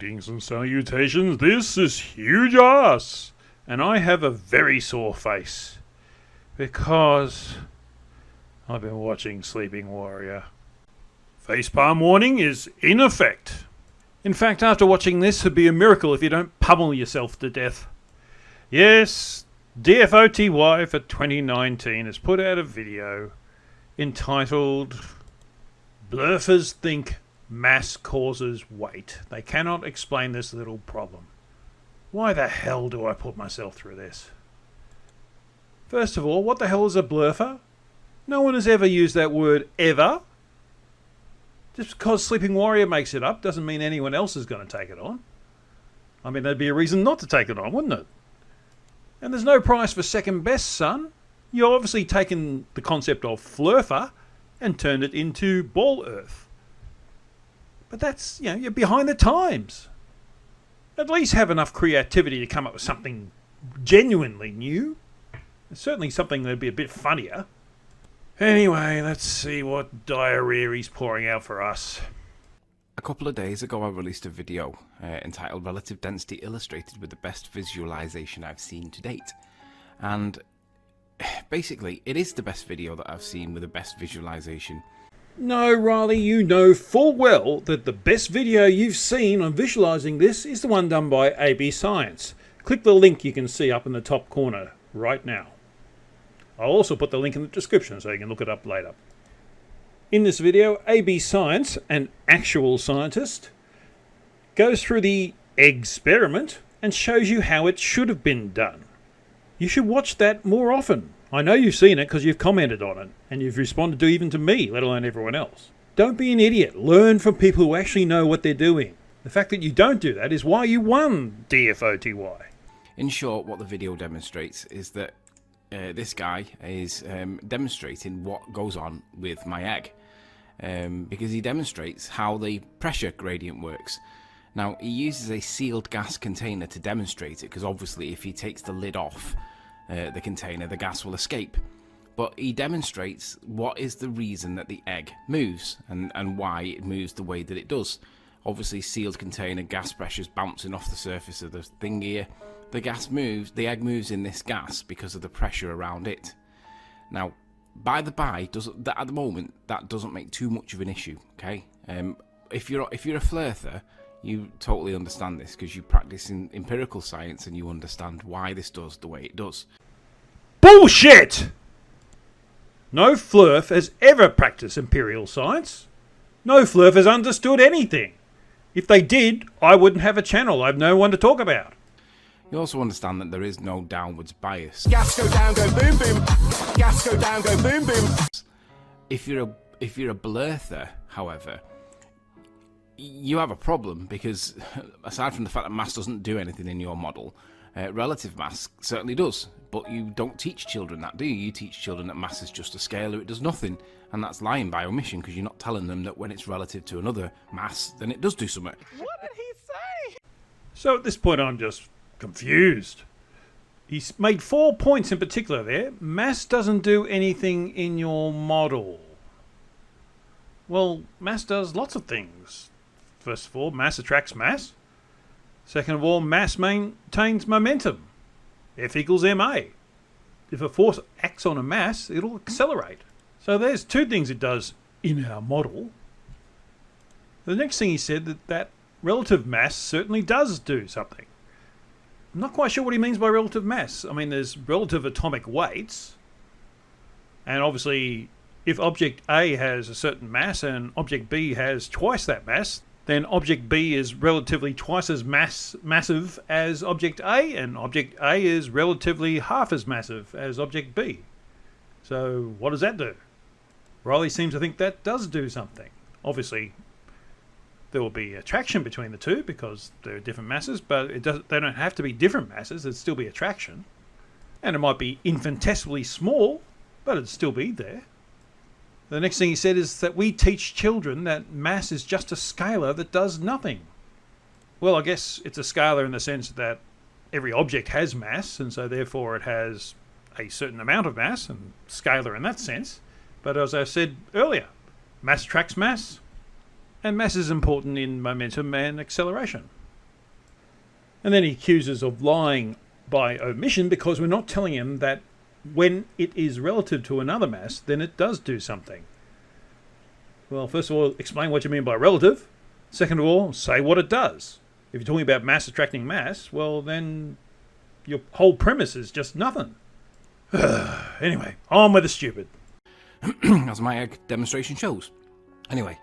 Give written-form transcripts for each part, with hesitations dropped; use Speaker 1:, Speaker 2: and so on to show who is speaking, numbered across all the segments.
Speaker 1: Greetings and salutations, this is Huge Ass, and I have a very sore face, because I've been watching Sleeping Warrior. Facepalm warning is in effect. In fact, after watching this, it'd be a miracle if you don't pummel yourself to death. Yes, DFOTY for 2019 has put out a video entitled Blerfers Think Mass Causes Weight. They cannot explain this little problem. Why the hell do I put myself through this? First of all, what the hell is a blerfer? No one has ever used that word ever. Just because Sleeping Warrior makes it up doesn't mean anyone else is going to take it on. I mean, there'd be a reason not to take it on, wouldn't it? And there's no prize for second best, son. You've obviously taken the concept of flurfer and turned it into ball earth. But that's, you're behind the times. At least have enough creativity to come up with something genuinely new. Certainly something that'd be a bit funnier. Anyway, let's see what diarrhea he's pouring out for us.
Speaker 2: A couple of days ago I released a video entitled Relative Density Illustrated with the Best Visualization I've Seen to Date. And basically, it is the best video that I've seen with the best visualization.
Speaker 1: No, Riley, you know full well that the best video you've seen on visualizing this is the one done by AB Science. Click the link you can see up in the top corner right now. I'll also put the link in the description so you can look it up later. In this video, AB Science, an actual scientist, goes through the experiment and shows you how it should have been done. You should watch that more often. I know you've seen it because you've commented on it, and you've responded to even to me, let alone everyone else. Don't be an idiot. Learn from people who actually know what they're doing. The fact that you don't do that is why you won DFOTY.
Speaker 2: In short, what the video demonstrates is that this guy is demonstrating what goes on with my egg. Because he demonstrates how the pressure gradient works. Now, he uses a sealed gas container to demonstrate it, because obviously if he takes the lid off the container, the gas will escape. But he demonstrates what is the reason that the egg moves, and why it moves the way that it does. Obviously, sealed container, gas pressure's bouncing off the surface of the thing here. The gas moves, the egg moves in this gas because of the pressure around it. Now, by the by, at the moment, that doesn't make too much of an issue, okay? If you're a Blerfer, you totally understand this because you practice in empirical science and you understand why this does the way it does.
Speaker 1: Bullshit! No Flurf has ever practiced imperial science. No Flurf has understood anything. If they did, I wouldn't have a channel. I have no one to talk about.
Speaker 2: You also understand that there is no downwards bias.
Speaker 3: Gas go down, go boom boom. Gas go down, go boom boom.
Speaker 2: If you're a Blerfer, however, you have a problem because aside from the fact that mass doesn't do anything in your model, relative mass certainly does. But you don't teach children that, do you? You teach children that mass is just a scalar, it does nothing, and that's lying by omission because you're not telling them that when it's relative to another mass, then it does do something.
Speaker 3: What did he say?
Speaker 1: So at this point, I'm just confused. He's made 4 points in particular there. Mass doesn't do anything in your model. Well, mass does lots of things. First of all, mass attracts mass. Second of all, mass maintains momentum. F equals ma. If a force acts on a mass, it'll accelerate. So there's two things it does in our model. The next thing he said, that relative mass certainly does do something. I'm not quite sure what he means by relative mass. I mean, there's relative atomic weights. And obviously, if object A has a certain mass and object B has twice that mass, then object B is relatively twice as massive as object A, and object A is relatively half as massive as object B. So what does that do? Riley seems to think that does do something. Obviously, there will be attraction between the two because they're different masses, but they don't have to be different masses. It'd still be attraction. And it might be infinitesimally small, but it'd still be there. The next thing he said is that we teach children that mass is just a scalar that does nothing. Well, I guess it's a scalar in the sense that every object has mass, and so therefore it has a certain amount of mass, and scalar in that sense. But as I said earlier, mass attracts mass, and mass is important in momentum and acceleration. And then he accuses of lying by omission because we're not telling him that when it is relative to another mass, then it does do something. Well, first of all, explain what you mean by relative. Second of all, say what it does. If you're talking about mass attracting mass, well, then your whole premise is just nothing. Anyway, on with the stupid.
Speaker 2: As my egg demonstration shows. Anyway,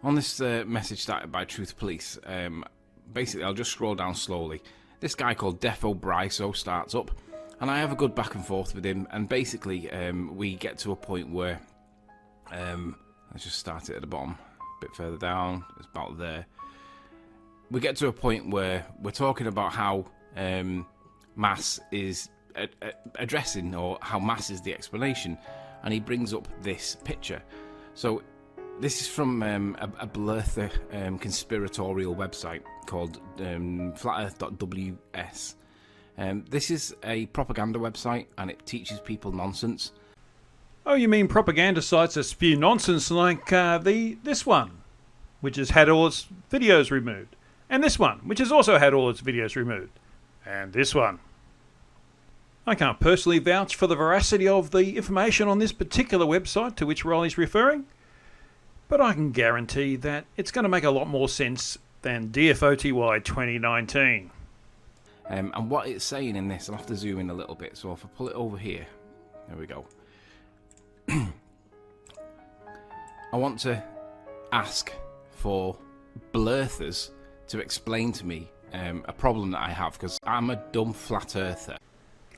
Speaker 2: on this message started by Truth Police, basically I'll just scroll down slowly. This guy called Defo Bryso starts up, and I have a good back and forth with him, and basically we get to a point where, let's just start it at the bottom, a bit further down, it's about there. We get to a point where we're talking about how mass is addressing, or how mass is the explanation, and he brings up this picture. So this is from a Blerfers conspiratorial website called flatearth.ws. This is a propaganda website, and it teaches people nonsense.
Speaker 1: Oh, you mean propaganda sites that spew nonsense like this one, which has had all its videos removed, and this one, which has also had all its videos removed, and this one. I can't personally vouch for the veracity of the information on this particular website to which Riley's referring, but I can guarantee that it's going to make a lot more sense than DFOTY 2019.
Speaker 2: And what it's saying in this, I'll have to zoom in a little bit, so if I pull it over here, there we go. I want to ask for Blerfers to explain to me a problem that I have, because I'm a dumb flat earther.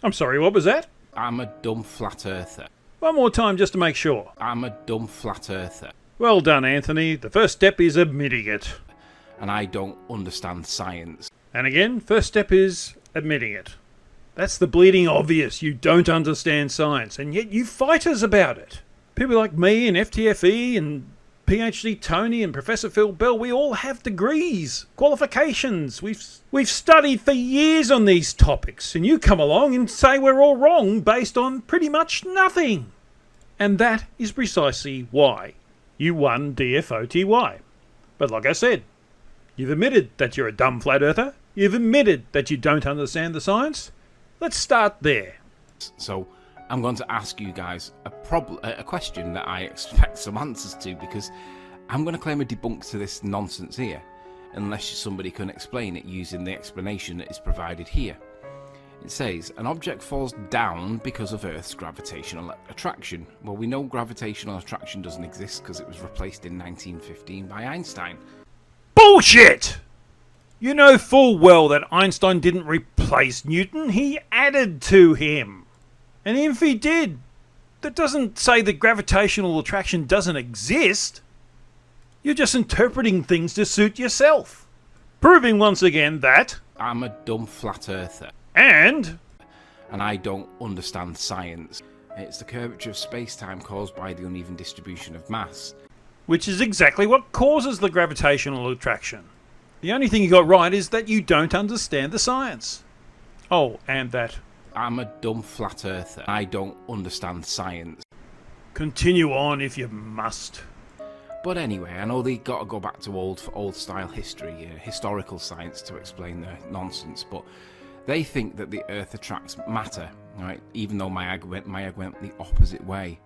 Speaker 1: I'm sorry, what was that?
Speaker 2: I'm a dumb flat earther.
Speaker 1: One more time just to make sure.
Speaker 2: I'm a dumb flat earther.
Speaker 1: Well done, Anthony. The first step is admitting it.
Speaker 2: And I don't understand science.
Speaker 1: And again, first step is admitting it. That's the bleeding obvious. You don't understand science, and yet you fight us about it. People like me and FTFE and PhD Tony and Professor Phil Bell, we all have degrees, qualifications. We've studied for years on these topics, and you come along and say we're all wrong based on pretty much nothing. And that is precisely why you won DFOTY. But like I said, you've admitted that you're a dumb flat earther. You've admitted that you don't understand the science. Let's start there.
Speaker 2: So I'm going to ask you guys a question that I expect some answers to, because I'm going to claim a debunk to this nonsense here, unless somebody can explain it using the explanation that is provided here. It says, an object falls down because of Earth's gravitational attraction. Well, we know gravitational attraction doesn't exist because it was replaced in 1915 by Einstein.
Speaker 1: Bullshit! You know full well that Einstein didn't replace Newton, he added to him. And if he did, that doesn't say that gravitational attraction doesn't exist. You're just interpreting things to suit yourself. Proving once again that
Speaker 2: I'm a dumb flat earther.
Speaker 1: And
Speaker 2: I don't understand science. It's the curvature of space-time caused by the uneven distribution of mass.
Speaker 1: Which is exactly what causes the gravitational attraction. The only thing you got right is that you don't understand the science. Oh, and that
Speaker 2: I'm a dumb flat earther. I don't understand science.
Speaker 1: Continue on if you must.
Speaker 2: But anyway, I know they got to go back to old style history, historical science to explain their nonsense, but they think that the Earth attracts matter, right? Even though my egg went the opposite way.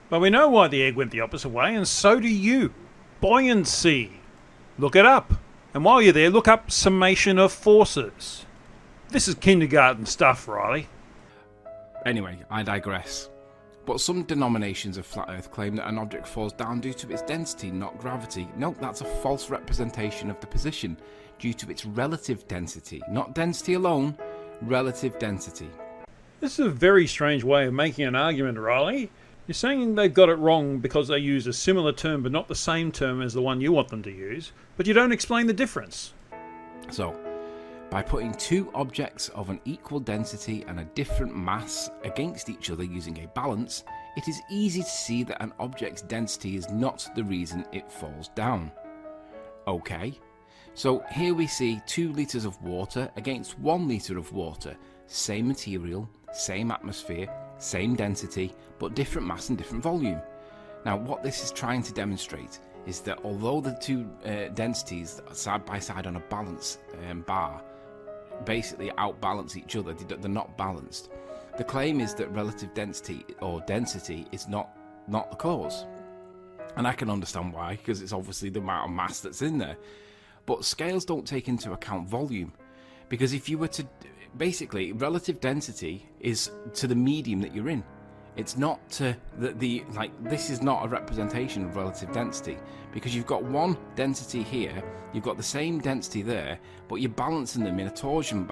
Speaker 1: But we know why the egg went the opposite way, and so do you. Buoyancy. Look it up. And while you're there, look up summation of forces. This is kindergarten stuff, Riley.
Speaker 2: Anyway, I digress. But some denominations of flat Earth claim that an object falls down due to its density, not gravity. No, that's a false representation of the position, due to its relative density. Not density alone, relative density.
Speaker 1: This is a very strange way of making an argument, Riley. You're saying they've got it wrong because they use a similar term but not the same term as the one you want them to use, but you don't explain the difference.
Speaker 2: So, by putting two objects of an equal density and a different mass against each other using a balance, it is easy to see that an object's density is not the reason it falls down. Okay, so here we see 2 litres of water against 1 litre of water. Same material, same atmosphere, same density, but different mass and different volume. Now what this is trying to demonstrate is that although the two densities are side by side on a balance bar basically outbalance each other. They're not balanced. The claim is that relative density or density is not the cause. And I can understand why, because it's obviously the amount of mass that's in there. But scales don't take into account volume. Because if you were to... Basically, relative density is to the medium that you're in. It's not to this is not a representation of relative density, because you've got one density here, you've got the same density there, but you're balancing them in a torsion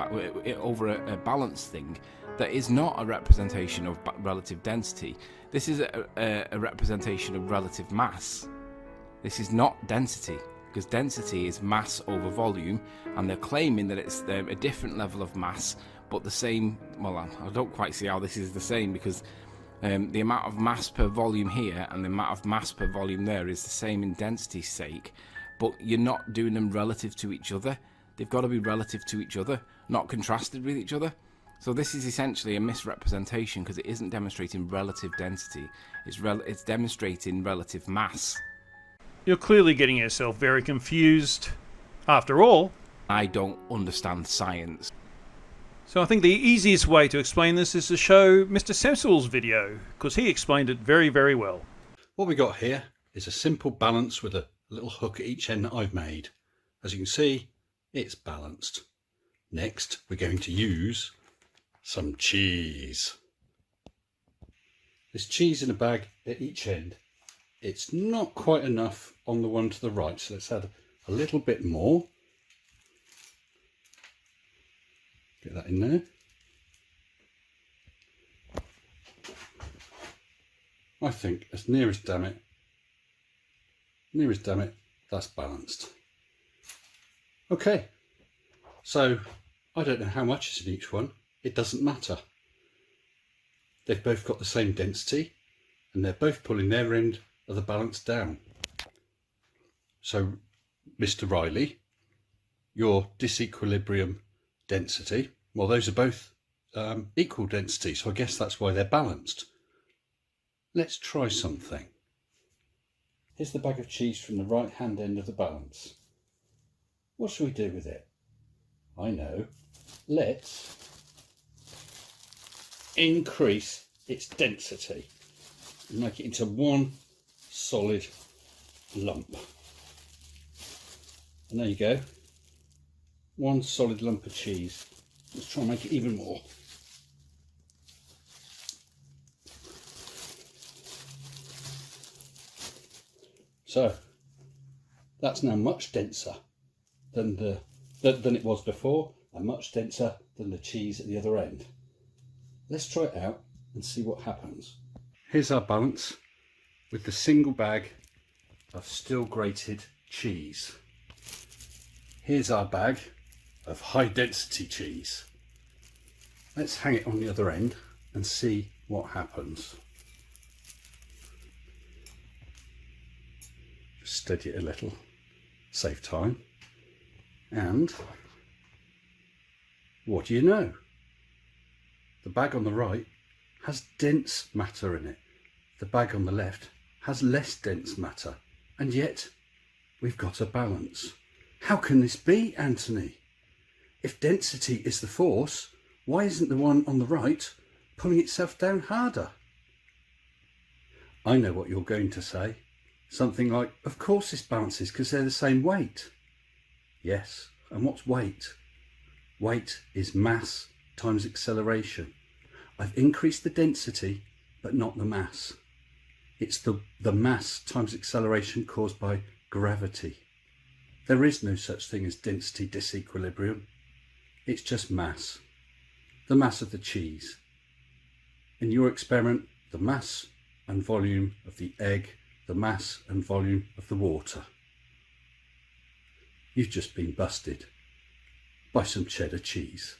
Speaker 2: over a balance thing that is not a representation of relative density. This is a representation of relative mass. This is not density, because density is mass over volume, and they're claiming that it's a different level of mass, but the same. Well, I don't quite see how this is the same, because the amount of mass per volume here and the amount of mass per volume there is the same in density's sake, but you're not doing them relative to each other. They've got to be relative to each other, not contrasted with each other. So this is essentially a misrepresentation, because it isn't demonstrating relative density. It's demonstrating relative mass.
Speaker 1: You're clearly getting yourself very confused. After all,
Speaker 2: I don't understand science.
Speaker 1: So I think the easiest way to explain this is to show Mr. Sensibal's video, because he explained it very, very well.
Speaker 4: What we got here is a simple balance with a little hook at each end that I've made. As you can see, it's balanced. Next, we're going to use some cheese. There's cheese in a bag at each end. It's not quite enough on the one to the right, so let's add a little bit more. Get that in there. I think as near as damn it, that's balanced. Okay, so I don't know how much is in each one. It doesn't matter. They've both got the same density, and they're both pulling their end of the balance down. So, Mr. Riley, your disequilibrium density, well, those are both equal density, so I guess that's why they're balanced. Let's try something. Here's the bag of cheese from the right hand end of the balance. What shall we do with it? I know. Let's increase its density and make it into one solid lump. And there you go. One solid lump of cheese. Let's try and make it even more. So that's now much denser than it was before, and much denser than the cheese at the other end. Let's try it out and see what happens. Here's our balance with the single bag of still grated cheese. Here's our bag of high density cheese. Let's hang it on the other end and see what happens. Just steady it a little, save time. And what do you know? The bag on the right has dense matter in it. The bag on the left has less dense matter. And yet we've got a balance. How can this be, Anthony? If density is the force, why isn't the one on the right pulling itself down harder? I know what you're going to say. Something like, of course this balances because they're the same weight. Yes, and what's weight? Weight is mass times acceleration. I've increased the density, but not the mass. It's the mass times acceleration caused by gravity. There is no such thing as density disequilibrium. It's just mass. The mass of the cheese. In your experiment, the mass and volume of the egg, the mass and volume of the water. You've just been busted by some cheddar cheese.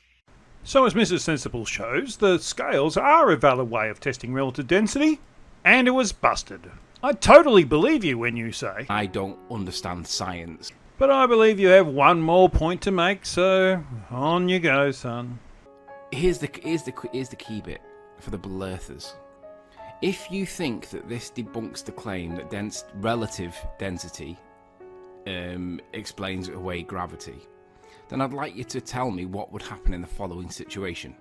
Speaker 1: So as Mrs. Sensible shows, the scales are a valid way of testing relative density, and it was busted. I totally believe you when you say,
Speaker 2: I don't understand science.
Speaker 1: but I believe you have one more point to make, so on you go, son.
Speaker 2: Here's the key bit for the Blerfers. If you think that this debunks the claim that relative density explains away gravity, then I'd like you to tell me what would happen in the following situation.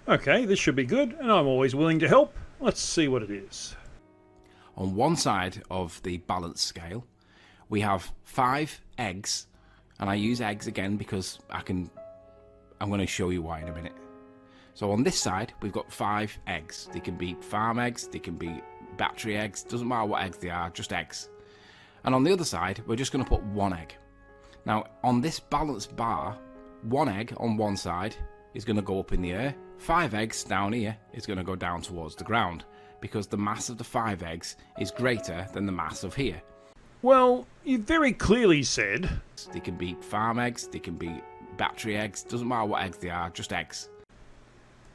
Speaker 1: Okay, this should be good, and I'm always willing to help. Let's see what it is.
Speaker 2: On one side of the balance scale, we have 5 eggs, and I use eggs again because I'm going to show you why in a minute. So on this side, we've got 5 eggs. They can be farm eggs, they can be battery eggs, doesn't matter what eggs they are, just eggs. And on the other side, we're just going to put 1 egg. Now, on this balance bar, 1 egg on one side is going to go up in the air. 5 eggs down here is going to go down towards the ground, because the mass of the 5 eggs is greater than the mass of here.
Speaker 1: Well, you very clearly said...
Speaker 2: They can be farm eggs, they can be battery eggs, doesn't matter what eggs they are, just eggs.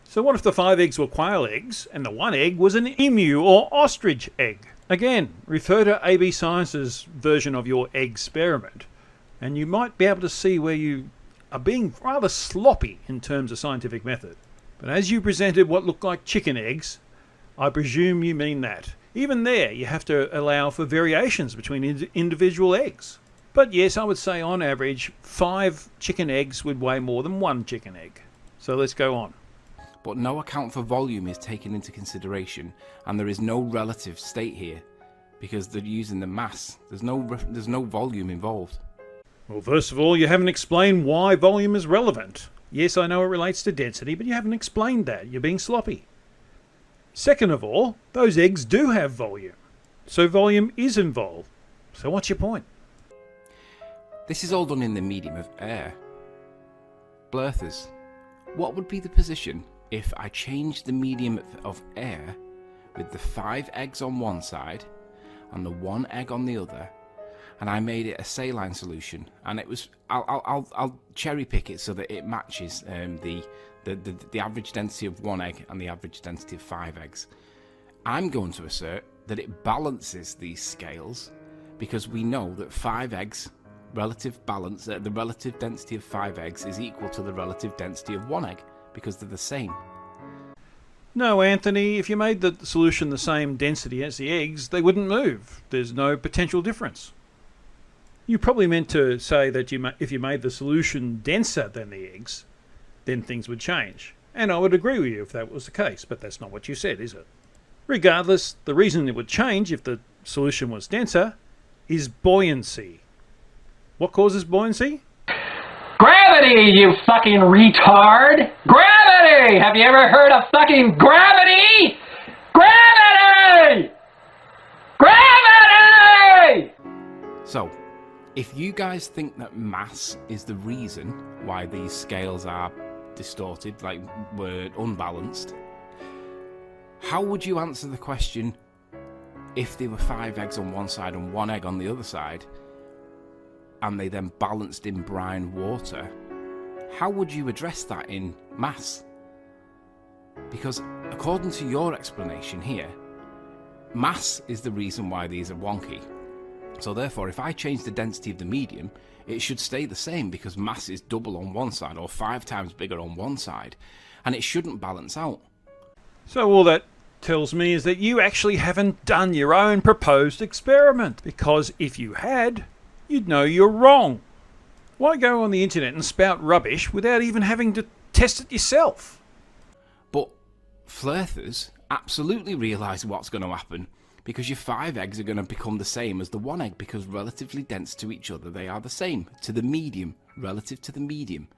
Speaker 1: So what if the 5 eggs were quail eggs and the 1 egg was an emu or ostrich egg? Again, refer to AB Science's version of your egg experiment, and you might be able to see where you are being rather sloppy in terms of scientific method. But as you presented what looked like chicken eggs, I presume you mean that. Even there, you have to allow for variations between individual eggs. But yes, I would say on average, 5 chicken eggs would weigh more than 1 chicken egg. So let's go on.
Speaker 2: But no account for volume is taken into consideration, and there is no relative state here, because they're using the mass. There's no volume involved.
Speaker 1: Well, first of all, you haven't explained why volume is relevant. Yes, I know it relates to density, but you haven't explained that. You're being sloppy. Second of all, those eggs do have volume. So volume is involved. So what's your point?
Speaker 2: This is all done in the medium of air. Blerfers, what would be the position if I changed the medium of air with the 5 eggs on one side and the 1 egg on the other, and I made it a saline solution, and it was I'll cherry pick it so that it matches the average density of 1 egg and the average density of 5 eggs. I'm going to assert that it balances these scales, because we know that 5 eggs relative balance, the relative density of 5 eggs is equal to the relative density of 1 egg, because they're the same.
Speaker 1: No, Anthony, if you made the solution the same density as the eggs, they wouldn't move. There's no potential difference. You probably meant to say that if you made the solution denser than the eggs, then things would change. And I would agree with you if that was the case, but that's not what you said, is it? Regardless, the reason it would change if the solution was denser is buoyancy. What causes buoyancy?
Speaker 5: Gravity, you fucking retard! Gravity! Have you ever heard of fucking gravity? Gravity! Gravity!
Speaker 2: So, if you guys think that mass is the reason why these scales are distorted, like we're unbalanced, how would you answer the question if there were 5 eggs on one side and 1 egg on the other side, and they then balanced in brine water? How would you address that in mass? Because according to your explanation here, mass is the reason why these are wonky. So therefore, if I change the density of the medium, it should stay the same, because mass is double on one side or 5 times bigger on one side, and it shouldn't balance out.
Speaker 1: So all that tells me is that you actually haven't done your own proposed experiment, because if you had, you'd know you're wrong. Why go on the internet and spout rubbish without even having to test it yourself?
Speaker 2: But Blerfers absolutely realise what's going to happen, because your 5 eggs are going to become the same as the 1 egg, because relatively dense to each other they are the same, to the medium, relative to the medium.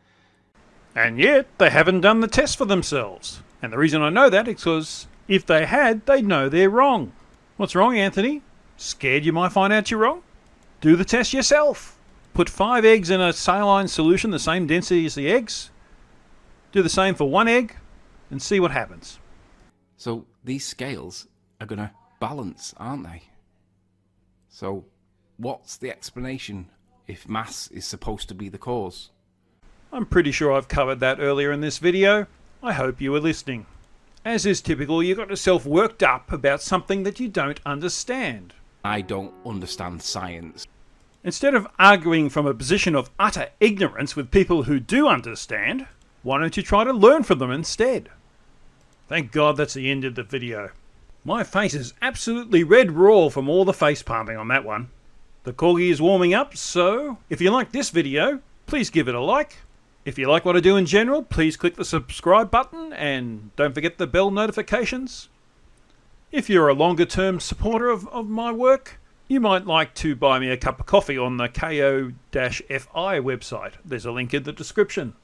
Speaker 1: And yet they haven't done the test for themselves. And the reason I know that is because if they had, they'd know they're wrong. What's wrong, Anthony? Scared you might find out you're wrong? Do the test yourself. Put 5 eggs in a saline solution, the same density as the eggs. Do the same for 1 egg and see what happens.
Speaker 2: So these scales are going to balance, aren't they? So what's the explanation if mass is supposed to be the cause?
Speaker 1: I'm pretty sure I've covered that earlier in this video. I hope you were listening. As is typical, you got yourself worked up about something that you don't understand.
Speaker 2: I don't understand science.
Speaker 1: Instead of arguing from a position of utter ignorance with people who do understand, why don't you try to learn from them instead? Thank God that's the end of the video. My face is absolutely red raw from all the face pumping on that one. The corgi is warming up, so if you like this video, please give it a like. If you like what I do in general, please click the subscribe button and don't forget the bell notifications. If you're a longer term supporter of my work, you might like to buy me a cup of coffee on the KO-FI website. There's a link in the description.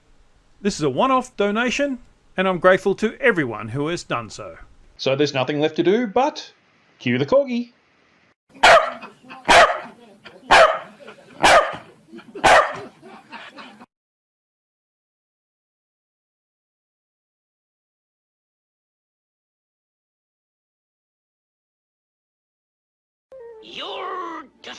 Speaker 1: This is a one-off donation, and I'm grateful to everyone who has done so. So there's nothing left to do but cue the corgi.
Speaker 6: You're done.